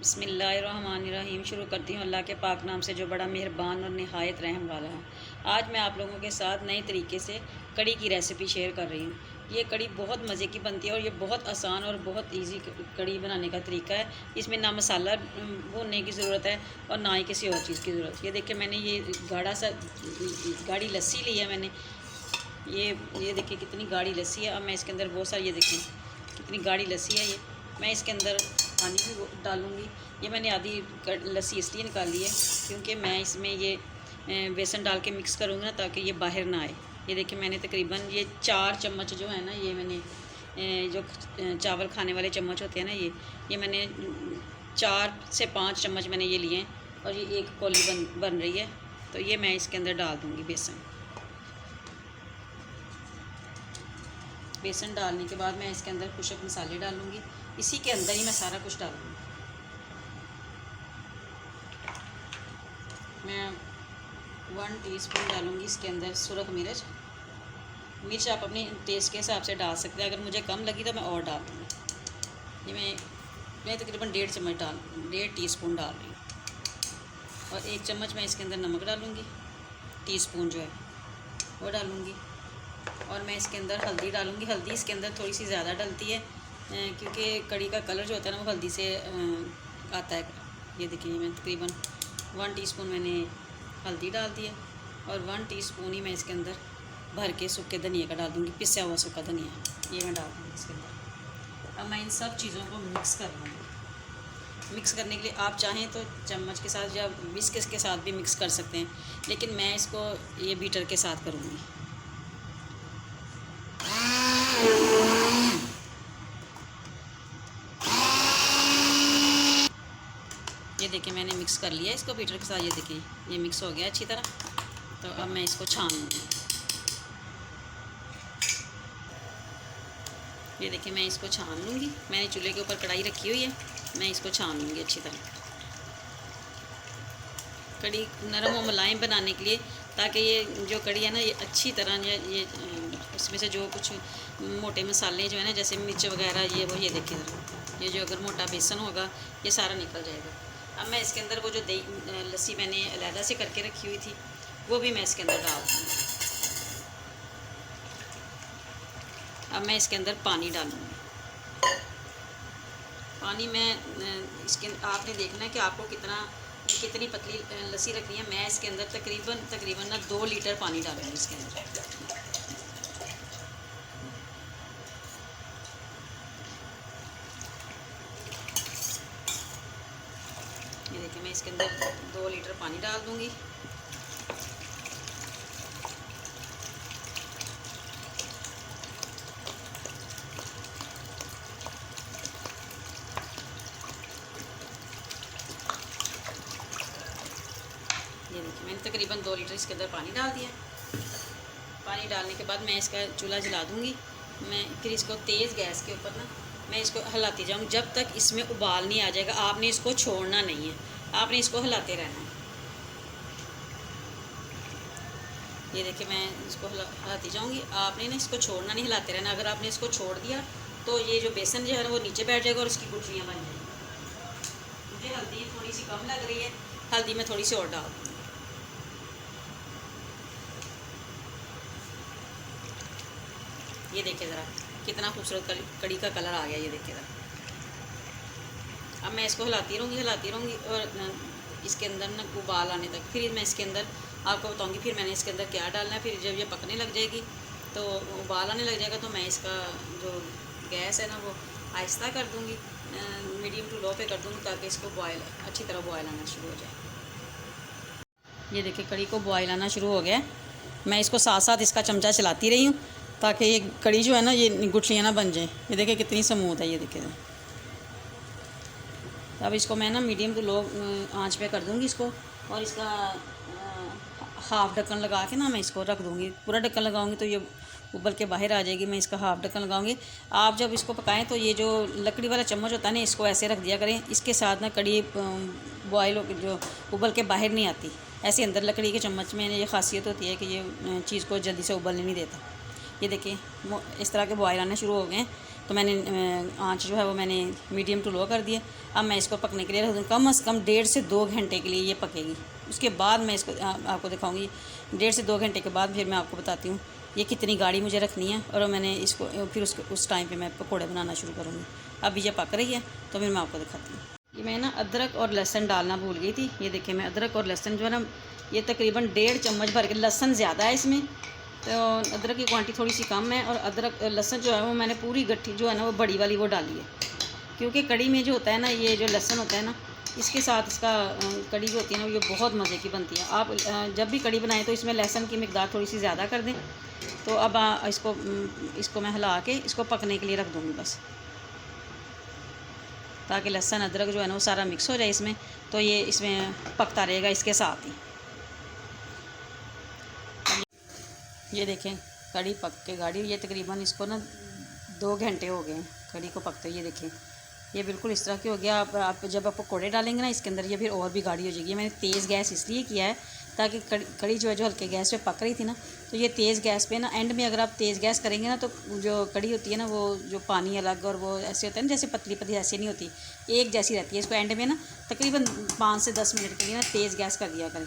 बिस्मिल्लाहिर्रहमानिर्रहीम। शुरू करती हूँ अल्लाह के पाक नाम से जो बड़ा मेहरबान और नहायत रहम वाला है। आज मैं आप लोगों के साथ नए तरीके से कड़ी की रेसिपी शेयर कर रही हूँ। ये कड़ी बहुत मज़े की बनती है और ये बहुत आसान और बहुत इजी कड़ी बनाने का तरीका है। इसमें ना मसाला भूनने की ज़रूरत है और ना ही किसी और चीज़ की ज़रूरत। ये देखिए मैंने ये गाढ़ी लस्सी ली है मैंने। ये देखिए कितनी गाढ़ी लस्सी है। अब मैं इसके अंदर बहुत सारी, ये देखें कितनी गाढ़ी लस्सी है। ये मैं इसके अंदर पानी भी डालूँगी। ये मैंने आधी लस्सी इसलिए निकाली है क्योंकि मैं इसमें ये बेसन डाल के मिक्स करूँगी ना, ताकि ये बाहर ना आए। ये देखिए मैंने तकरीबन ये 4 चम्मच जो है ना, ये मैंने जो चावल खाने वाले चम्मच होते हैं ना, ये मैंने 4 से 5 चम्मच मैंने ये लिए हैं और ये एक कौली बन रही है। तो ये मैं इसके अंदर डाल दूँगी बेसन डालने के बाद मैं इसके अंदर खुशक मसाले डालूँगी। इसी के अंदर ही मैं सारा कुछ डालूँगी। मैं 1 टीस्पून डालूँगी इसके अंदर सुरख मिर्च आप अपने टेस्ट के हिसाब से डाल सकते हैं। अगर मुझे कम लगी तो मैं और डाल दूँगी। ये मैं तकरीबन 1.5 टीस्पून डाल रही हूँ। और 1 चम्मच मैं इसके अंदर नमक डालूँगी, टीस्पून जो है वो डालूँगी। और मैं इसके अंदर हल्दी डालूँगी। हल्दी इसके अंदर थोड़ी सी ज़्यादा डलती है क्योंकि कड़ी का कलर जो होता है ना वो हल्दी से आता है। ये देखिए मैं तकरीबन 1 टीस्पून मैंने हल्दी डाल दी है और 1 टीस्पून ही मैं इसके अंदर भर के सूखे धनिया का डाल दूँगी। पिसा हुआ सूखा धनिया ये मैं डाल दूँगी इसके अंदर। अब मैं इन सब चीज़ों को मिक्स कर लूँगी। मिक्स करने के लिए आप चाहें तो चम्मच के साथ या विस्क के साथ भी मिक्स कर सकते हैं, लेकिन मैं इसको ये बीटर के साथ करूँगी। ये देखिए मैंने मिक्स कर लिया इसको बीटर के साथ। ये देखिए ये मिक्स हो गया अच्छी तरह। तो अब मैं इसको छान लूँगी। ये देखिए मैं इसको छान लूँगी। मैंने चूल्हे के ऊपर कढ़ाई रखी हुई है, मैं इसको छान लूँगी अच्छी तरह। कड़ी नरम और मुलायम बनाने के लिए, ताकि ये जो कड़ी है ना ये अच्छी तरह ये इसमें से जो कुछ मोटे मसाले जो है ना, जैसे मिर्च वगैरह ये देखिए ज़रा, ये जो अगर मोटा बेसन होगा ये सारा निकल जाएगा। अब मैं इसके अंदर वो जो दही लस्सी मैंने अलहदा से करके रखी हुई थी वो भी मैं इसके अंदर डाल दूँगी। अब मैं इसके अंदर पानी डालूँगी। पानी में इसके आपने देखना है कि आपको कितनी पतली लस्सी रखनी है। मैं इसके अंदर तकरीबन ना 2 लीटर पानी डालूँगी इसके अंदर। ये देखिए मैं इसके अंदर 2 लीटर पानी डाल दूँगी। ये देखिए मैंने तकरीबन 2 लीटर इसके अंदर पानी डाल दिया। पानी डालने के बाद मैं इसका चूल्हा जला दूँगी। मैं फिर इसको तेज़ गैस के ऊपर ना मैं इसको हिलाती जाऊँगी जब तक इसमें उबाल नहीं आ जाएगा। आपने इसको छोड़ना नहीं है, आपने इसको हिलाते रहना है। ये देखिए मैं इसको हिलाती जाऊँगी। आपने ना इसको छोड़ना नहीं, हिलाते रहना। अगर आपने इसको छोड़ दिया तो ये जो बेसन जो है ना वो नीचे बैठ जाएगा और इसकी गुठलियाँ बन जाएंगी। मुझे हल्दी थोड़ी सी कम लग रही है, हल्दी मैं थोड़ी सी और डाल दूँगी। ये देखिए ज़रा कितना खूबसूरत कड़ी का कलर आ गया। ये देखिए ज़रा। अब मैं इसको हिलाती रहूँगी और इसके अंदर ना उबाल आने तक। फिर मैं इसके अंदर आपको बताऊँगी फिर मैंने इसके अंदर क्या डालना है। फिर जब ये पकने लग जाएगी तो उबाल आने लग जाएगा तो मैं इसका जो गैस है ना वो आहिस्ता कर दूँगी, मीडियम टू लो पे कर दूँगी, ताकि इसको अच्छी तरह बॉयल आना शुरू हो जाए। ये देखिए कड़ी को बॉयल आना शुरू हो गया। मैं इसको साथ साथ इसका चमचा चलाती रही हूँ ताकि ये कड़ी जो है ना ये गुठलियाँ ना बन जाए। ये देखिए कितनी स्मूथ है। ये देखिए अब इसको मैं ना मीडियम टू लो आंच पे कर दूँगी इसको, और इसका हाफ़ ढक्कन लगा के ना मैं इसको रख दूँगी। पूरा ढक्कन लगाऊँगी तो ये उबल के बाहर आ जाएगी। मैं इसका हाफ़ ढक्कन लगाऊँगी। आप जब इसको पकाएं तो ये जो लकड़ी वाला चम्मच होता है ना इसको ऐसे रख दिया करें। इसके साथ ना कड़ी बॉयल जो उबल के बाहर नहीं आती। ऐसे अंदर लकड़ी के चम्मच में ये खासियत होती है कि ये चीज़ को जल्दी से उबलने नहीं देता। ये देखिए इस तरह के बॉयल आने शुरू हो गए हैं। तो मैंने आंच जो है वो मैंने मीडियम टू लो कर दिया। अब मैं इसको पकने के लिए रख दूँ, कम से कम 1.5 से 2 घंटे के लिए ये पकेगी। उसके बाद मैं इसको आपको दिखाऊंगी। 1.5 से 2 घंटे के बाद फिर मैं आपको बताती हूँ ये कितनी गाढ़ी मुझे रखनी है, और मैंने इसको फिर उस टाइम पे मैं पकौड़े बनाना शुरू करूँगी। अभी ये पक रही है तो फिर मैं आपको दिखाती हूँ। ये मैं ना अदरक और लहसुन डालना भूल गई थी। ये देखिए मैं अदरक और लहसुन जो है ना, ये तकरीबन 1.5 चम्मच भर के, लहसुन ज़्यादा है इसमें तो अदरक की क्वांटिटी थोड़ी सी कम है, और अदरक लहसुन जो है वो मैंने पूरी गट्ठी जो है ना वो बड़ी वाली वो डाली है, क्योंकि कड़ी में जो होता है ना ये जो लहसुन होता है ना, इसके साथ इसका कड़ी जो होती है ना ये बहुत मज़े की बनती है। आप जब भी कड़ी बनाएं तो इसमें लहसुन की मिकदार थोड़ी सी ज़्यादा कर दें। तो अब इसको मैं हिला के इसको पकने के लिए रख दूँगी बस, ताकि लहसुन अदरक जो है ना वो सारा मिक्स हो जाए इसमें, तो ये इसमें पकता रहेगा इसके साथ ही। ये देखें कड़ी पक के गाढ़ी, ये तकरीबन इसको ना 2 घंटे हो गए कड़ी को पकते। ये देखें ये बिल्कुल इस तरह की हो गया। आप जब आप पकौड़े डालेंगे ना इसके अंदर, ये फिर और भी गाढ़ी हो जाएगी। मैंने तेज़ गैस इसलिए किया है ताकि कड़ी जो है जो हल्के गैस पे पक रही थी ना, तो ये तेज़ गैस पे ना एंड में अगर आप तेज़ गैस करेंगे ना तो जो कड़ी होती है ना वो जो पानी अलग और वो ऐसे होता है ना जैसे पतली पतली, ऐसे नहीं होती, एक जैसी रहती है। इसको एंड में ना तकरीबन 5 से 10 मिनट के लिए ना तेज़ गैस कर दिया करें।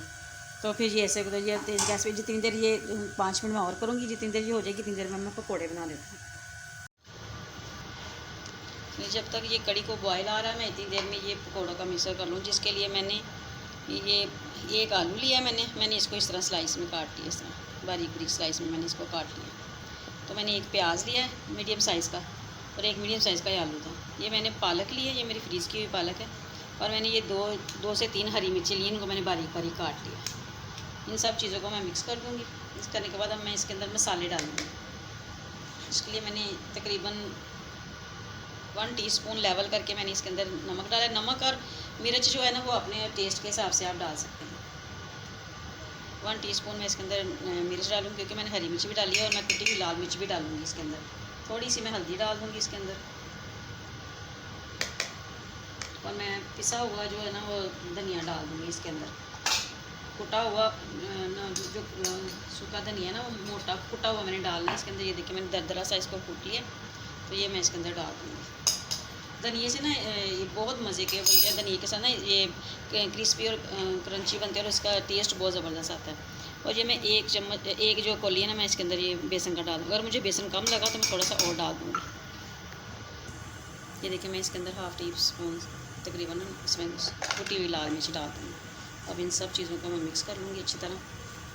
तो फिर ये ऐसे तो ये तेज़ गैस पे जितनी देर ये 5 मिनट में और करूँगी, जितनी देर ये हो जाएगी इतनी देर में मैं पकौड़े बना लेती हूँ। जब तक ये कड़ी को बॉयल आ रहा है मैं इतनी देर में ये पकौड़ों का मिक्सर कर लूँ, जिसके लिए मैंने ये एक आलू लिया है। मैंने इसको इस तरह स्लाइस में काट लिया, इस तरह बारीक बारीक स्लाइस में मैंने इसको काट लिया। तो मैंने एक प्याज लिया है मीडियम साइज़ का, और एक मीडियम साइज़ का ये आलू था। ये मैंने पालक ली है, ये मेरी फ्रीज़ की हुई पालक है, और मैंने ये दो से 3 हरी मिर्ची ली, इनको मैंने बारीक बारीक काट लिया। इन सब चीज़ों को मैं मिक्स कर दूँगी। मिक्स करने के बाद अब मैं इसके अंदर मसाले डालूँगी। इसके लिए मैंने तकरीबन 1 टीस्पून लेवल करके मैंने इसके अंदर नमक डाला है। नमक और मिर्च जो है ना वो अपने टेस्ट के हिसाब से आप डाल सकते हैं। 1 टीस्पून मैं इसके अंदर मिर्च डालूँगी, क्योंकि मैंने हरी मिर्च भी डाली है, और मैं कुटी हुई लाल मिर्च भी डालूँगी इसके अंदर। थोड़ी सी मैं हल्दी डाल दूँगी इसके अंदर, और मैं पिसा हुआ जो है ना वो धनिया डाल दूँगी इसके अंदर। कुटा हुआ जो सूखा धनिया है ना वो मोटा कुटा हुआ मैंने डालना है इसके अंदर। ये देखिए मैंने दरदरा सा इसको कूट लिया, तो ये मैं इसके अंदर डाल दूँगी। धनिए से ना ये बहुत मज़े के बनते हैं। धनिए के साथ ना ये क्रिस्पी और क्रंची बनते हैं, और इसका टेस्ट बहुत ज़बरदस्त आता है। और ये मैं 1 चम्मच, एक जो कौली है ना मैं इसके अंदर ये बेसन का डाल दूँगी। अगर मुझे बेसन कम लगा तो मैं थोड़ा सा और डाल दूँगी। ये देखिए मैं इसके अंदर 1/2 टीस्पून तकरीबन इसमें कुटी हुई लाल मिर्च डाल दूँगी। अब इन सब चीज़ों को मैं मिक्स कर लूँगी अच्छी तरह।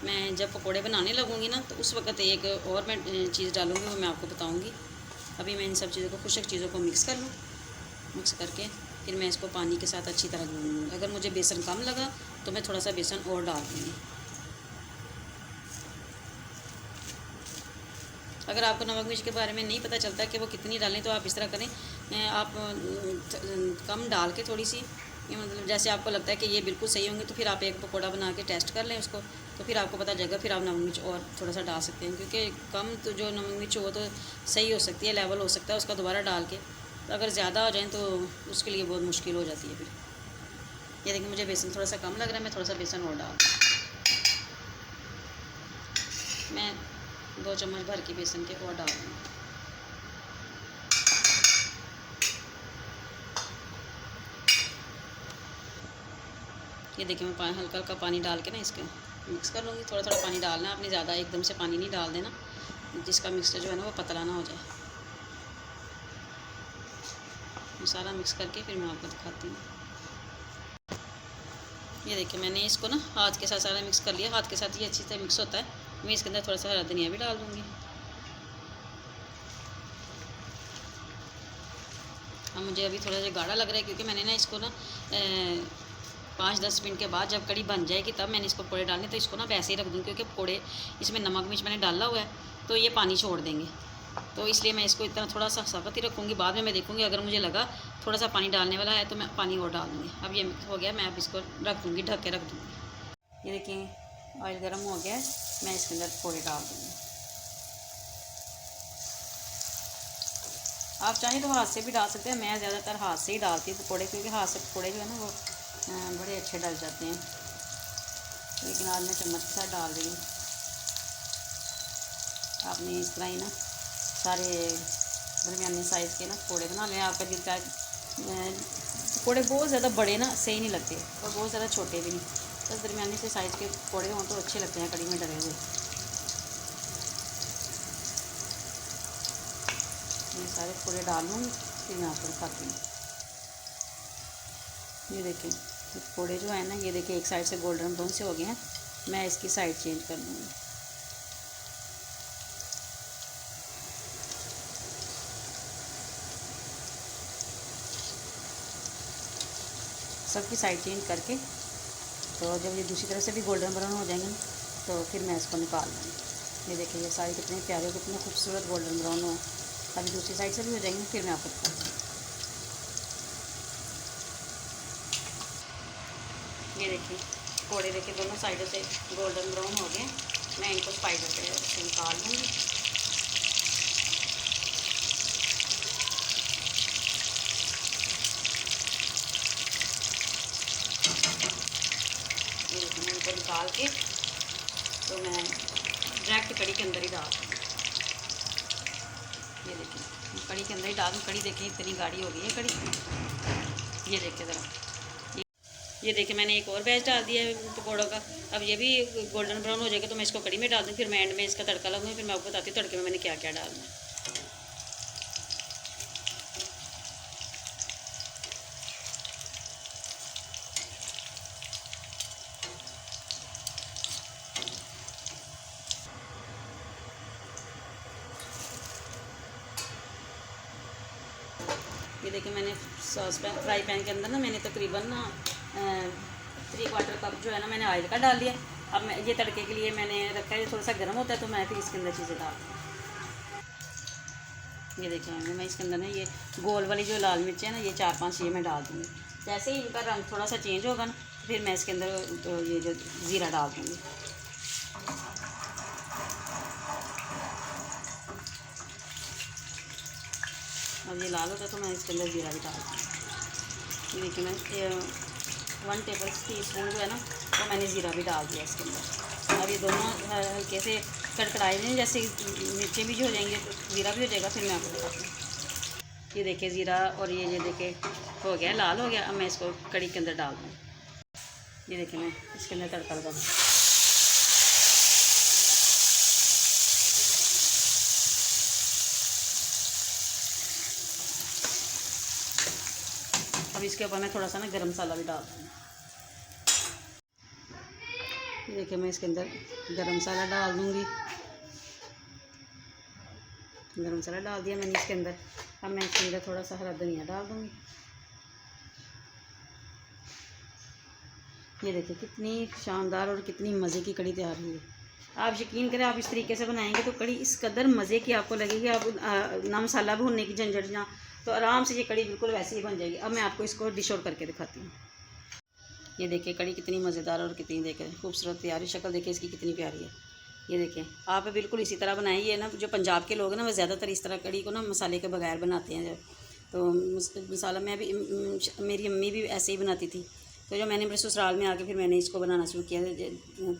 मैं जब पकोड़े बनाने लगूँगी ना तो उस वक्त एक और मैं चीज़ डालूँगी, वो मैं आपको बताऊँगी। अभी मैं इन सब चीज़ों को, खुशक चीज़ों को मिक्स कर लूँ। मिक्स करके फिर मैं इसको पानी के साथ अच्छी तरह गूँधूँगी। अगर मुझे बेसन कम लगा तो मैं थोड़ा सा बेसन और डाल दूँगी। अगर आपको नमक मिर्च के बारे में नहीं पता चलता कि वो कितनी डालें, तो आप इस तरह करें, आप कम डाल के थोड़ी सी, मतलब जैसे आपको लगता है कि ये बिल्कुल सही होंगे, तो फिर आप एक पकौड़ा बना के टेस्ट कर लें उसको, तो फिर आपको पता चलेगा। फिर आप नमक मिर्च और थोड़ा सा डाल सकते हैं, क्योंकि कम तो जो नमक मिर्च हो तो सही हो सकती है, लेवल हो सकता है उसका दोबारा डाल के। तो अगर ज़्यादा हो जाए तो उसके लिए बहुत मुश्किल हो जाती है फिर। ये देखिए मुझे बेसन थोड़ा सा कम लग रहा है, मैं थोड़ा सा बेसन और डाल, मैं 2 चम्मच भर के बेसन के और डाल दूँगी। ये देखिए मैं हल्का हल्का पानी डाल के ना इसके मिक्स कर लूँगी। थोड़ा थोड़ा पानी डालना है, आपने ज़्यादा एकदम से पानी नहीं डाल देना, जिसका मिक्सचर जो है ना वो पतला ना हो जाए। सारा मिक्स करके फिर मैं आपको दिखाती हूँ। ये देखिए मैंने इसको ना हाथ के साथ सारा मिक्स कर लिया। हाथ के साथ ये अच्छी तरह मिक्स होता है। मैं इसके अंदर थोड़ा सा हरा धनिया भी डाल दूँगी। अब मुझे अभी थोड़ा सा गाढ़ा लग रहा है, क्योंकि मैंने ना इसको ना 5-10 मिनट के बाद जब कड़ी बन जाएगी तब मैंने इसको पकौड़े डालने, तो इसको ना वैसे ही रख दूँ, क्योंकि पकौड़े इसमें नमक मिर्च मैंने डाला हुआ है तो ये पानी छोड़ देंगे। तो इसलिए मैं इसको इतना थोड़ा सा सख्त ही रखूँगी। बाद में मैं देखूँगी अगर मुझे लगा थोड़ा सा पानी डालने वाला है तो मैं पानी और डाल दूँगी। अब ये हो गया, मैं अब इसको रख दूँगी, ढक के रख दूँगी। ये देखिए ऑयल गर्म हो गया है, मैं इसके अंदर पकौड़े डाल दूँगी। आप चाहें तो हाथ से भी डाल सकते हैं, मैं ज़्यादातर हाथ से ही डालती हूँ पकौड़े, क्योंकि हाथ से पकौड़े जो है ना वो बड़े अच्छे डल जाते हैं। लेकिन आज मैं चम्मच के साथ डाल रही हूँ। आपने इस तरह ही ना सारे दरमियाने साइज़ के ना पकौड़े बना लें। आपका दिल चाहे पकौड़े बहुत ज़्यादा बड़े ना सही नहीं लगते और बहुत ज़्यादा छोटे भी नहीं, बस दरमियाने से साइज़ के पकौड़े हों तो अच्छे लगते हैं कड़ी में डले हुए। ये सारे पकौड़े डाल लूँगी, फिर मैं आपको दिखाती हूँ। ये देखिए पकौड़े जो है ना, ये देखिए एक साइड से गोल्डन ब्राउन से हो गए हैं। मैं इसकी साइड चेंज कर लूँगी। सबकी साइड चेंज करके तो जब ये दूसरी तरफ से भी गोल्डन ब्राउन हो जाएंगे तो फिर मैं इसको निकाल लूँगी। ये देखिए ये सारे कितने प्यारे कितने खूबसूरत गोल्डन ब्राउन हो। अभी दूसरी साइड से भी हो जाएंगे, फिर मैं आपको दिखाती हूँ। ये देखिए पकौड़े देखिए दोनों साइडों से गोल्डन ब्राउन हो गए। मैं इनको स्पाइडर से निकाल लूँगी। ये देखिए मैं इनको निकाल के तो मैं डायरेक्ट कड़ी के अंदर ही डाल दूँगी। ये देखिए कड़ी के अंदर ही डाल दूँ। कड़ी देखिए इतनी गाढ़ी हो गई है कड़ी। ये देखिए ज़रा, ये देखिए मैंने एक और बैच डाल दिया है पकौड़ों का। अब ये भी गोल्डन ब्राउन हो जाएगा तो मैं इसको कड़ी में डाल दूँ, फिर मैं एंड में इसका तड़का लगाऊंगी। फिर मैं आपको बताती हूँ तड़के में मैंने क्या क्या डालना है। ये देखिए मैंने सॉस पैन फ्राई पैन के अंदर ना मैंने तकरीबन ना 3/4 कप जो है ना मैंने ऑयल का डाल दिया। अब मैं ये तड़के के लिए मैंने रखा है, थोड़ा सा गर्म होता है तो मैं फिर इसके अंदर चीज़ें डाल दूँ। ये देखिए मैं इसके अंदर ना ये गोल वाली जो लाल मिर्च है ना, ये 4-5 ये मैं डाल दूँगी। जैसे ही इनका रंग थोड़ा सा चेंज होगा ना, फिर मैं इसके अंदर तो ये जो ज़ीरा डाल दूँगी। अब ये लाल होता है तो मैं इसके अंदर ज़ीरा भी डाल दूँगी। ये देखिए मैं 1 टेबल टीस्पून जो है ना तो मैंने ज़ीरा भी डाल दिया इसके अंदर। अब ये दोनों हल्के से कड़कड़ाए नहीं, जैसे मिर्चें भी जो हो जाएंगे तो ज़ीरा भी हो जाएगा, फिर मैं आपको बताती हूँ। ये देखिए ज़ीरा और ये देखिए हो गया लाल हो गया। अब मैं इसको कड़ी के अंदर डाल दूँ। ये देखिए मैं इसके अंदर तड़का लगा दूँ। अब इसके ऊपर मैं थोड़ा सा ना गरम मसाला भी डाल दूँगी। ये देखिए मैं इसके अंदर गरम मसाला डाल दूँगी। गरम मसाला डाल दिया मैंने इसके अंदर। अब मैं इसके अंदर थोड़ा सा हरा धनिया डाल दूँगी। ये देखिए कितनी शानदार और कितनी मज़े की कड़ी तैयार हुई है। आप यकीन करें, आप इस तरीके से बनाएंगे तो कड़ी इस कदर मज़े की आपको लगेगी। आप ना मसाला भूनने की झंझट ना, तो आराम से ये कड़ी बिल्कुल वैसे ही बन जाएगी। अब मैं आपको इसको डिश आउट करके दिखाती हूँ। ये देखिए कड़ी कितनी मज़ेदार और कितनी देखें खूबसूरत तैयारी, शक्ल देखिए इसकी कितनी प्यारी है। ये देखें आप बिल्कुल इसी तरह बनाएं। ये ना जो पंजाब के लोग हैं ना वो ज़्यादातर इस तरह कड़ी को ना मसाले के बगैर बनाते हैं। तो मसाला मैं भी मेरी अम्मी भी ऐसे ही बनाती थी। तो जो मैंने मेरे ससुराल में आके फिर मैंने इसको बनाना शुरू किया,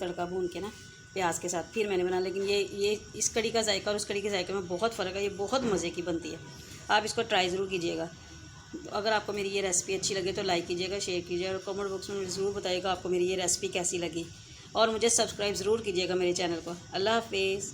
तड़का भून के ना प्याज के साथ फिर मैंने बना। लेकिन ये इस कड़ी का जायका और उस कड़ी के जायके में बहुत फ़र्क है। ये बहुत मज़े की बनती है। आप इसको ट्राई ज़रूर कीजिएगा। तो अगर आपको मेरी ये रेसिपी अच्छी लगे तो लाइक कीजिएगा, शेयर कीजिएगा और कमेंट बॉक्स में ज़रूर बताइएगा आपको मेरी ये रेसिपी कैसी लगी। और मुझे सब्सक्राइब ज़रूर कीजिएगा मेरे चैनल को। अल्लाह हाफिज़।